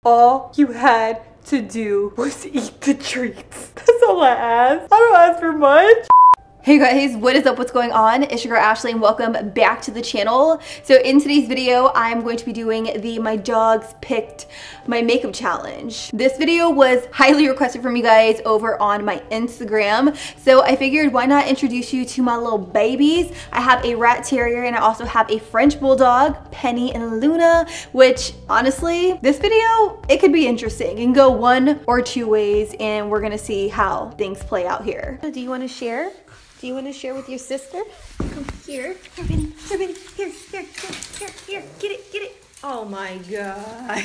All you had to do was eat the treats. That's all I asked. I don't ask for much. Hey guys, what is up? What's going on? It's your girl Ashley and welcome back to the channel. So in today's video, I'm going to be doing the My Dogs Picked My Makeup Challenge. This video was highly requested from you guys over on my Instagram. So I figured why not introduce you to my little babies. I have a rat terrier and I also have a French bulldog, Penny and Luna, which honestly, this video, it could be interesting. It can go one or two ways and we're gonna see how things play out here. Do you wanna share? Do you want to share with your sister? Come here. Here, Benny. Here, Benny. Here, Get it. Oh my God.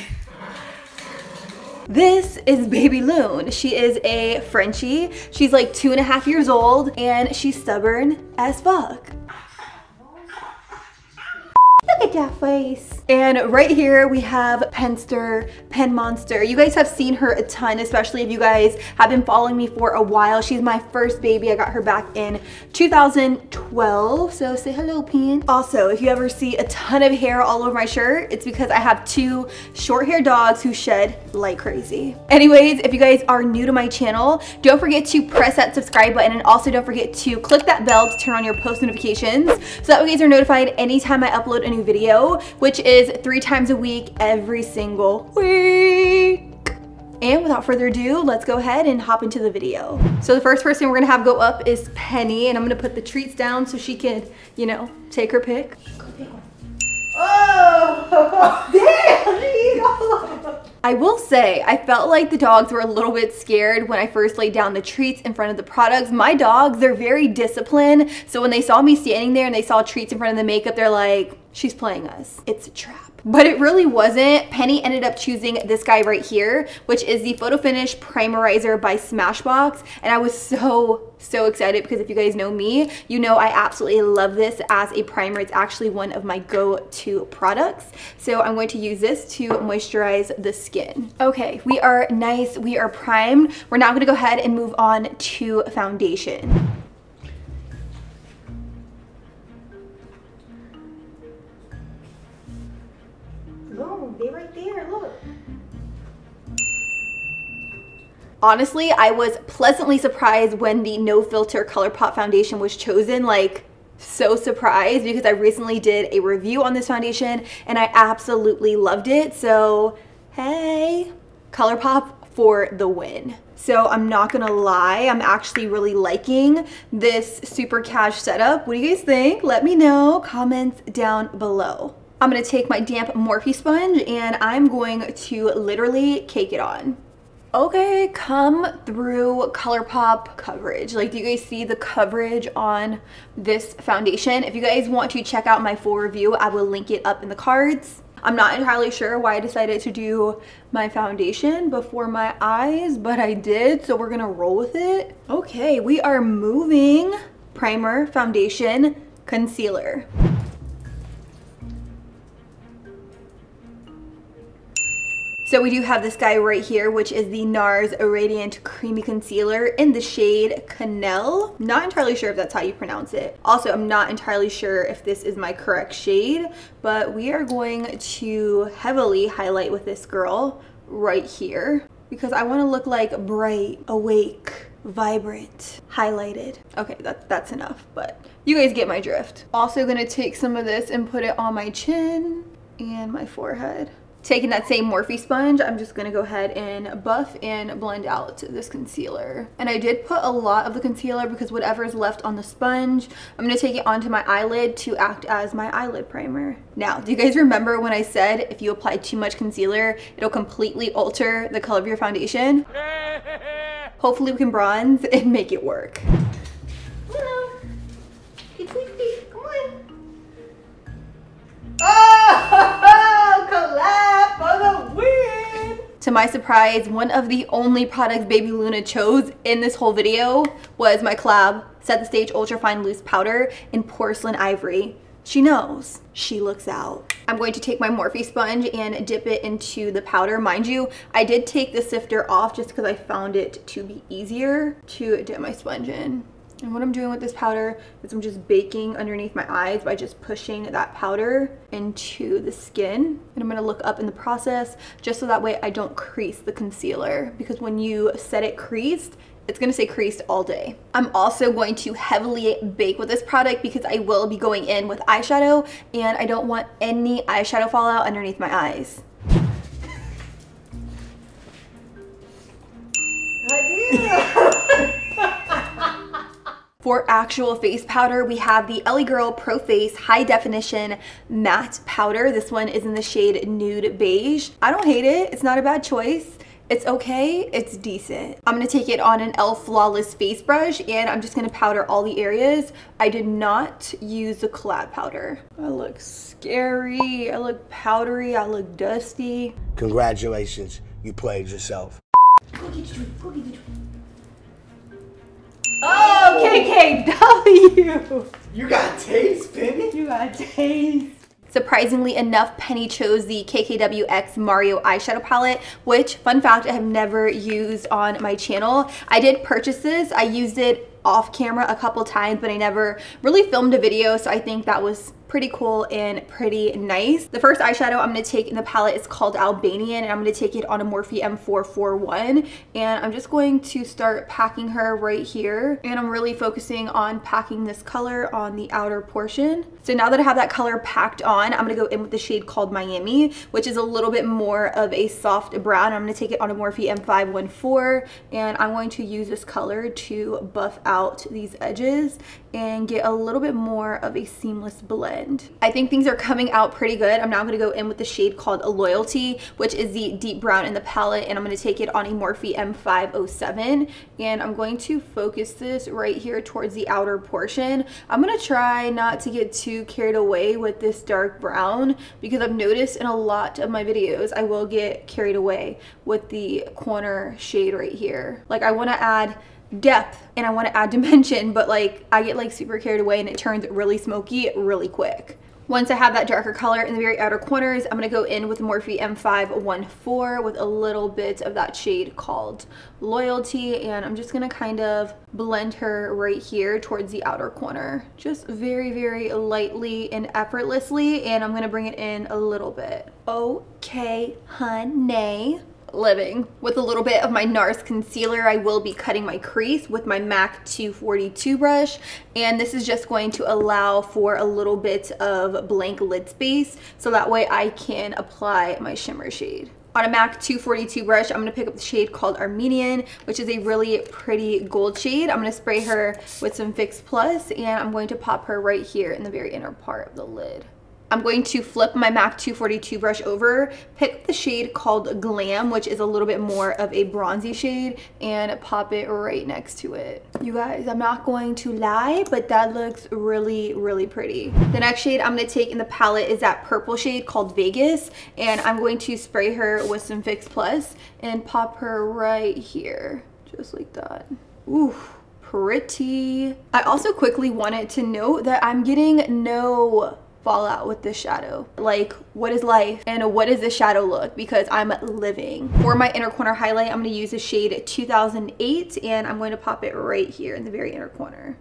This is baby Loon. She is a Frenchie. She's like 2.5 years old and she's stubborn as fuck. Look at that face. And right here we have Penster, Pen Monster. You guys have seen her a ton, especially if you guys have been following me for a while. She's my first baby. I got her back in 2012. So say hello, Pen. Also, if you ever see a ton of hair all over my shirt, it's because I have 2 short hair dogs who shed like crazy. Anyways, if you guys are new to my channel, don't forget to press that subscribe button and also don't forget to click that bell to turn on your post notifications so that you guys are notified anytime I upload a new video, which is 3 times a week, every single week. And without further ado, let's go ahead and hop into the video. So the first person we're gonna have go up is Penny, and I'm gonna put the treats down so she can, you know, take her pick. Oh, damn! I will say, I felt like the dogs were a little bit scared when I first laid down the treats in front of the products. My dogs, they're very disciplined. So when they saw me standing there and they saw treats in front of the makeup, they're like, she's playing us. It's a trap. But it really wasn't. Penny ended up choosing this guy right here, which is the Photo Finish Primerizer by Smashbox. And I was so excited because if you guys know me, you know I absolutely love this as a primer. It's actually one of my go-to products. So I'm going to use this to moisturize the skin. Okay, we are nice, we are primed. We're now gonna go ahead and move on to foundation. Be right there, look. Honestly, I was pleasantly surprised when the No Filter ColourPop foundation was chosen. Like, so surprised because I recently did a review on this foundation and I absolutely loved it. So, hey, ColourPop for the win. So I'm not gonna lie, I'm actually really liking this super cash setup. What do you guys think? Let me know, comments down below. I'm gonna take my damp Morphe sponge and I'm going to literally cake it on. Okay, come through ColourPop coverage. Like, do you guys see the coverage on this foundation? If you guys want to check out my full review, I will link it up in the cards. I'm not entirely sure why I decided to do my foundation before my eyes, but I did, so we're gonna roll with it. Okay, we are moving primer, foundation, concealer. So we do have this guy right here, which is the NARS Radiant Creamy Concealer in the shade Cannelle. Not entirely sure if that's how you pronounce it. Also, I'm not entirely sure if this is my correct shade, but we are going to heavily highlight with this girl right here because I want to look like bright, awake, vibrant, highlighted. Okay, that's enough, but you guys get my drift. Also gonna take some of this and put it on my chin and my forehead. Taking that same Morphe sponge, I'm just gonna go ahead and buff and blend out this concealer. And I did put a lot of the concealer because whatever is left on the sponge, I'm gonna take it onto my eyelid to act as my eyelid primer. Now, do you guys remember when I said if you apply too much concealer, it'll completely alter the color of your foundation? Hopefully we can bronze and make it work. Hello. Come on. Oh, collab for the win! To my surprise, one of the only products Baby Luna chose in this whole video was my collab Set the Stage Ultra Fine Loose Powder in Porcelain Ivory. She knows. She looks out. I'm going to take my Morphe sponge and dip it into the powder. Mind you, I did take the sifter off just because I found it to be easier to dip my sponge in. And what I'm doing with this powder is I'm just baking underneath my eyes by just pushing that powder into the skin. And I'm gonna look up in the process just so that way I don't crease the concealer, because when you set it creased, it's gonna stay creased all day. I'm also going to heavily bake with this product because I will be going in with eyeshadow and I don't want any eyeshadow fallout underneath my eyes. For actual face powder, we have the LA Girl Pro Face High Definition Matte Powder. This one is in the shade Nude Beige. I don't hate it. It's not a bad choice. It's okay, it's decent. I'm gonna take it on an e.l.f. Flawless face brush and I'm just gonna powder all the areas. I did not use the collab powder. I look scary, I look powdery, I look dusty. Congratulations, you played yourself. Oh, KKW! You got taste, Penny. You got taste. Surprisingly enough, Penny chose the KKW X Mario eyeshadow palette, which, fun fact, I have never used on my channel. I did purchase this. I used it off camera a couple times, but I never really filmed a video, so I think that was pretty cool and pretty nice. The first eyeshadow I'm going to take in the palette is called Albanian, and I'm going to take it on a Morphe M441, and I'm just going to start packing her right here, and I'm really focusing on packing this color on the outer portion. So now that I have that color packed on, I'm going to go in with the shade called Miami, which is a little bit more of a soft brown. I'm going to take it on a Morphe M514, and I'm going to use this color to buff out these edges and get a little bit more of a seamless blend. I think things are coming out pretty good. I'm now going to go in with the shade called Loyalty, which is the deep brown in the palette, and I'm going to take it on a Morphe M507, and I'm going to focus this right here towards the outer portion. I'm going to try not to get too carried away with this dark brown, because I've noticed in a lot of my videos I will get carried away with the corner shade right here. Like, I want to add depth and I want to add dimension, but like I get like super carried away and it turns really smoky really quick. Once I have that darker color in the very outer corners, I'm going to go in with Morphe M514 with a little bit of that shade called Loyalty, and I'm just going to kind of blend her right here towards the outer corner, just very, very lightly and effortlessly, and I'm going to bring it in a little bit. Okay, honey. Living. With a little bit of my NARS concealer, I will be cutting my crease with my MAC 242 brush, and this is just going to allow for a little bit of blank lid space so that way I can apply my shimmer shade. On a MAC 242 brush, I'm going to pick up the shade called Armenian, which is a really pretty gold shade. I'm going to spray her with some Fix Plus, and I'm going to pop her right here in the very inner part of the lid. I'm going to flip my MAC 242 brush over, pick up the shade called Glam, which is a little bit more of a bronzy shade, and pop it right next to it. You guys, I'm not going to lie, but that looks really, really pretty. The next shade I'm going to take in the palette is that purple shade called Vegas, and I'm going to spray her with some Fix Plus and pop her right here, just like that. Ooh. Pretty. I also quickly wanted to note that I'm getting no fallout with this shadow. Like, what is life and what does this shadow look? Because I'm living. For my inner corner highlight, I'm going to use the shade 2008, and I'm going to pop it right here in the very inner corner.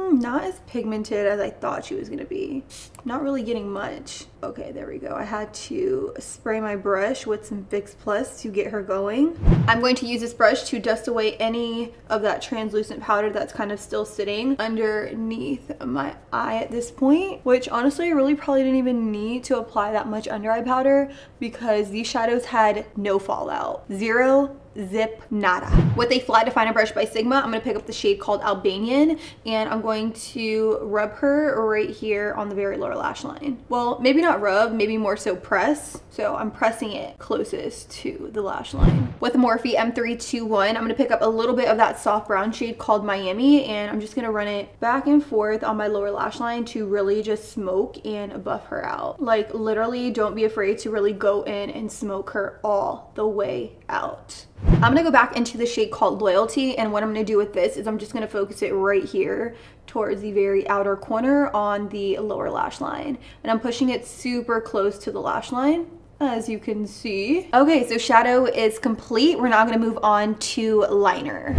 Not as pigmented as I thought she was going to be. Not really getting much. Okay, there we go. I had to spray my brush with some Fix Plus to get her going. I'm going to use this brush to dust away any of that translucent powder that's kind of still sitting underneath my eye at this point, which honestly I really probably didn't even need to apply that much under eye powder because these shadows had no fallout. Zero. Zip nada. With a flat definer brush by Sigma, I'm going to pick up the shade called Albanian, and I'm going to rub her right here on the very lower lash line. Well, maybe not rub, maybe more so press. So I'm pressing it closest to the lash line. With a Morphe M321, I'm going to pick up a little bit of that soft brown shade called Miami, and I'm just going to run it back and forth on my lower lash line to really just smoke and buff her out. Like, literally, don't be afraid to really go in and smoke her all the way out. I'm going to go back into the shade called Loyalty, and what I'm going to do with this is I'm just going to focus it right here towards the very outer corner on the lower lash line, and I'm pushing it super close to the lash line, as you can see. Okay, so shadow is complete. We're now going to move on to liner.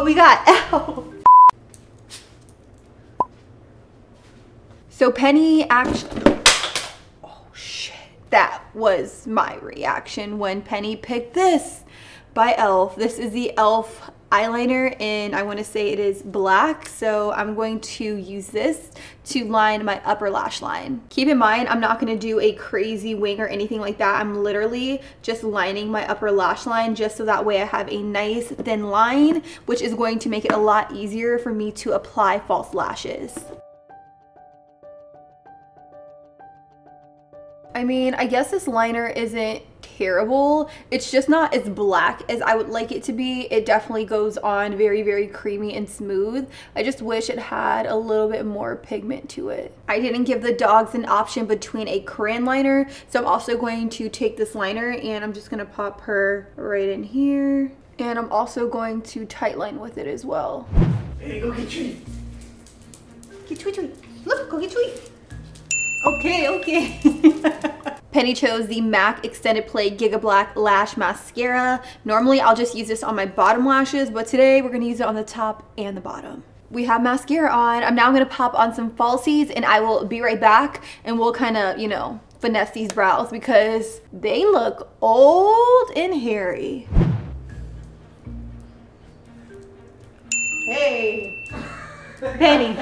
what we got. Ow. So Penny actually, oh shit. That was my reaction when Penny picked this by e.l.f. This is the e.l.f. eyeliner and I want to say it is black, so I'm going to use this to line my upper lash line. Keep in mind, I'm not going to do a crazy wing or anything like that. I'm literally just lining my upper lash line just so that way I have a nice thin line, which is going to make it a lot easier for me to apply false lashes. I mean, I guess this liner isn't terrible. It's just not as black as I would like it to be. It definitely goes on very, very creamy and smooth. I just wish it had a little bit more pigment to it. I didn't give the dogs an option between a crayon liner, so I'm also going to take this liner and I'm just gonna pop her right in here. And I'm also going to tight line with it as well. Hey, go get Tweet. Get Tweet, Tweet. Look, go get Tweet. Okay, okay. Penny chose the MAC Extended Play Giga Black Lash Mascara. Normally, I'll just use this on my bottom lashes, but today we're gonna use it on the top and the bottom. We have mascara on. I'm now gonna pop on some falsies and I will be right back and we'll kind of, you know, finesse these brows because they look old and hairy. Hey, Penny.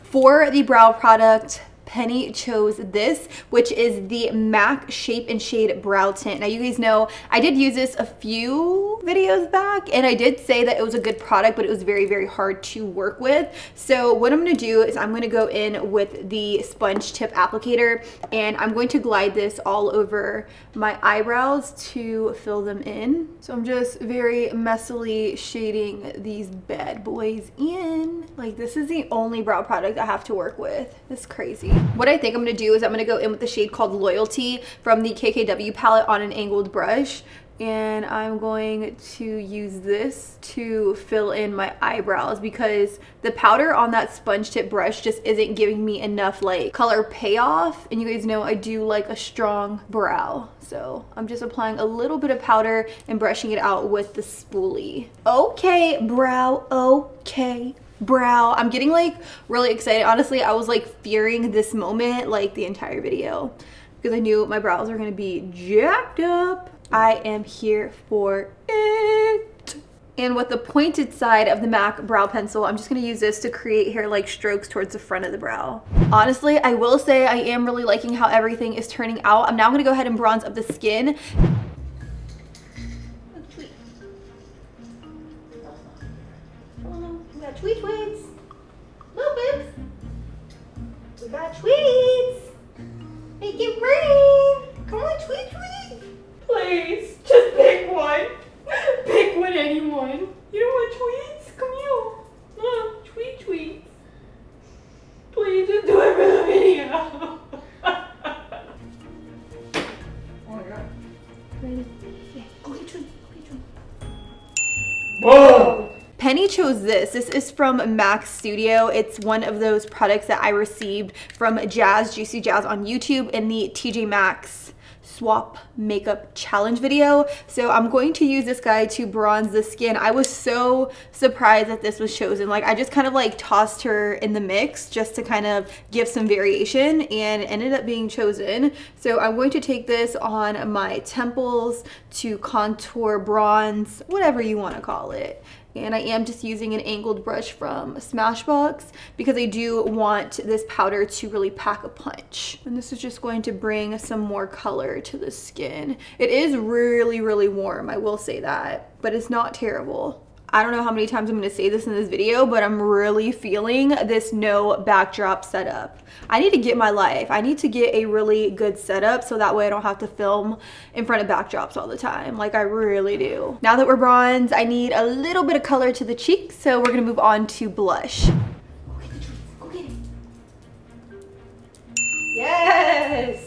For the brow product, Penny chose this, which is the MAC Shape and Shade Brow Tint. Now you guys know I did use this a few videos back and I did say that it was a good product, but it was very, very hard to work with. So what I'm gonna do is I'm gonna go in with the sponge tip applicator and I'm going to glide this all over my eyebrows to fill them in. So I'm just very messily shading these bad boys in. Like, this is the only brow product I have to work with. It's crazy. What I think I'm gonna do is I'm gonna go in with the shade called Loyalty from the KKW palette on an angled brush. And I'm going to use this to fill in my eyebrows because the powder on that sponge tip brush just isn't giving me enough like color payoff. And you guys know I do like a strong brow. So I'm just applying a little bit of powder and brushing it out with the spoolie. Okay, brow, okay. Brow. I'm getting like really excited. Honestly, I was like fearing this moment like the entire video because I knew my brows are gonna be jacked up. I am here for it. And with the pointed side of the MAC brow pencil, I'm just gonna use this to create hair-like strokes towards the front of the brow. Honestly, I will say I am really liking how everything is turning out. I'm now gonna go ahead and bronze up the skin. Tweet tweets. Little bits. We got tweets. Make it rain. Come on, tweet tweet. Please, just pick one. Pick one, anyone. You don't want tweets? Come here. Tweet tweets. Please, just do it for the video. Oh my god. Ready? Yeah. Go get tweet. Whoa. Penny chose this. This is from Maxx Studio. It's one of those products that I received from Juicy Jazz on YouTube in the TJ Maxx swap makeup challenge video. So I'm going to use this guy to bronze the skin. I was so surprised that this was chosen. Like, I just kind of like tossed her in the mix just to kind of give some variation and it ended up being chosen. So I'm going to take this on my temples to contour, bronze, whatever you want to call it. And I am just using an angled brush from Smashbox because I do want this powder to really pack a punch. And this is just going to bring some more color to the skin. It is really, really warm, I will say that, but it's not terrible. I don't know how many times I'm going to say this in this video, but I'm really feeling this no backdrop setup. I need to get my life. I need to get a really good setup so that way I don't have to film in front of backdrops all the time. Like, I really do. Now that we're bronzed, I need a little bit of color to the cheeks, so we're going to move on to blush. Go get the treats. Go get it. Yes!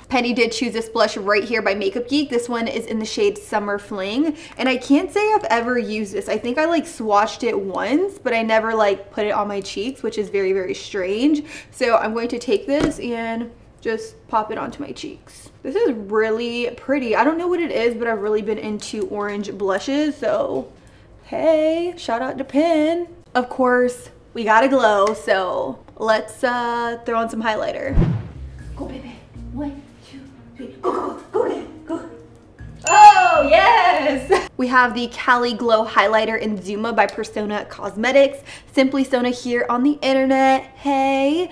Penny did choose this blush right here by Makeup Geek. This one is in the shade Summer Fling. And I can't say I've ever used this. I think I like swatched it once, but I never like put it on my cheeks, which is very, very strange. So I'm going to take this and just pop it onto my cheeks. This is really pretty. I don't know what it is, but I've really been into orange blushes. So Hey, shout out to Pin. Of course, we gotta glow, so let's throw on some highlighter. Go, baby. 1, 2, 3. Go, baby. Go. Oh, yes! We have the Cali Glow Highlighter in Zuma by Persona Cosmetics. Simply Sona here on the internet. Hey,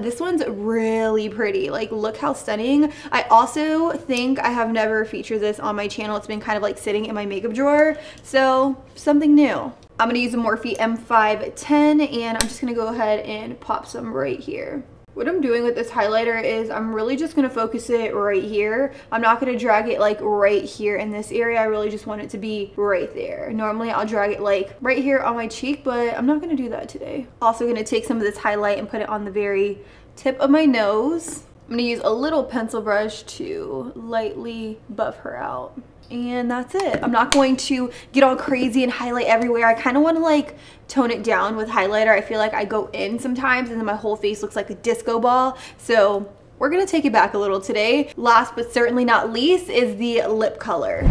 this one's really pretty. Like, look how stunning. I also think I have never featured this on my channel. It's been kind of like sitting in my makeup drawer. So, something new. I'm gonna use a Morphe M510 and I'm just gonna go ahead and pop some right here. What I'm doing with this highlighter is I'm really just gonna focus it right here. I'm not gonna drag it like right here in this area. I really just want it to be right there. Normally I'll drag it like right here on my cheek, but I'm not gonna do that today. Also gonna take some of this highlight and put it on the very tip of my nose. I'm gonna use a little pencil brush to lightly buff her out. And that's it. I'm not going to get all crazy and highlight everywhere. I kind of want to like tone it down with highlighter. I feel like I go in sometimes and then my whole face looks like a disco ball. So we're gonna take it back a little today. Last but certainly not least is the lip color.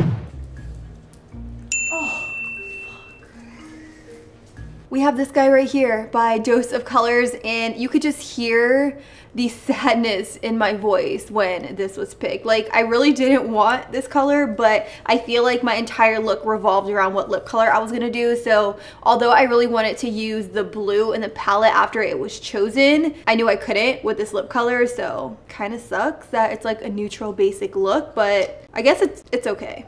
We have this guy right here by Dose of Colors, and you could just hear the sadness in my voice when this was picked. Like, I really didn't want this color, but I feel like my entire look revolved around what lip color I was gonna do. So although I really wanted to use the blue in the palette after it was chosen, I knew I couldn't with this lip color, so kind of sucks that it's like a neutral basic look, but I guess it's okay.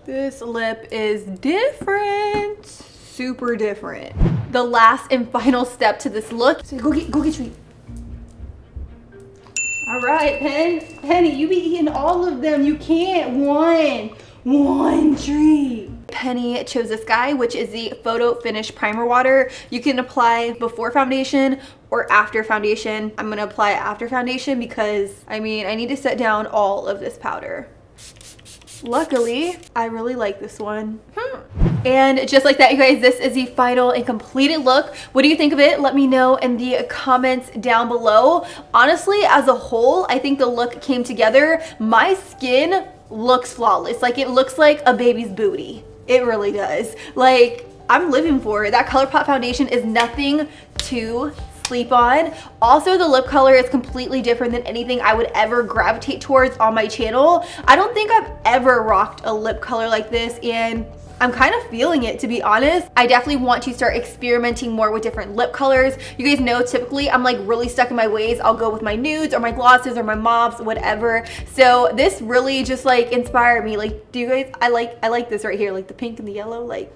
This lip is different, super different. The last and final step to this look. So go get treat. All right, Penny, you be eating all of them. You can't one treat. Penny chose this guy, which is the Photo Finish Primer Water. You can apply before foundation or after foundation. I'm gonna apply it after foundation because I mean, I need to set down all of this powder. Luckily, I really like this one. And just like that, you guys, this is the final and completed look. What do you think of it? Let me know in the comments down below. Honestly, as a whole, I think the look came together. My skin looks flawless. Like, it looks like a baby's booty. It really does. Like, I'm living for it. That ColourPop foundation is nothing to sleep on. Also, the lip color is completely different than anything I would ever gravitate towards on my channel. I don't think I've ever rocked a lip color like this, and I'm kind of feeling it, to be honest. I definitely want to start experimenting more with different lip colors. You guys know typically I'm like really stuck in my ways. I'll go with my nudes or my glosses or my mauves, whatever. So this really just like inspired me. Like, do you guys, I like this right here, like the pink and the yellow, like.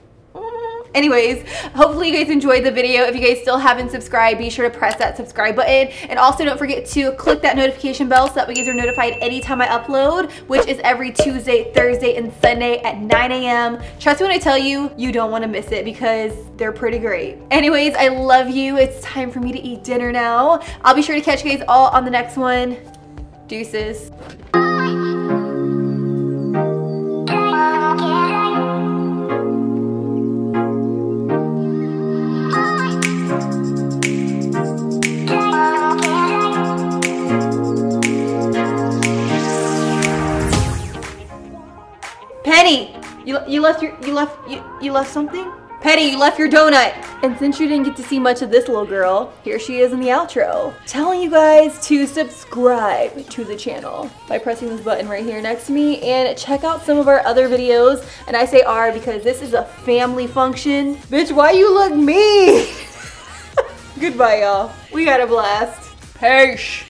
Anyways, hopefully you guys enjoyed the video. If you guys still haven't subscribed, be sure to press that subscribe button. And also don't forget to click that notification bell so that way you guys are notified anytime I upload, which is every Tuesday, Thursday, and Sunday at 9 a.m. Trust me when I tell you, you don't want to miss it because they're pretty great. Anyways, I love you. It's time for me to eat dinner now. I'll be sure to catch you guys all on the next one. Deuces. Penny, you left something? Penny, you left your donut. And since you didn't get to see much of this little girl, here she is in the outro, telling you guys to subscribe to the channel by pressing this button right here next to me and check out some of our other videos. And I say our because this is a family function. Bitch, why you look mean? Goodbye, y'all. We got a blast. Peace.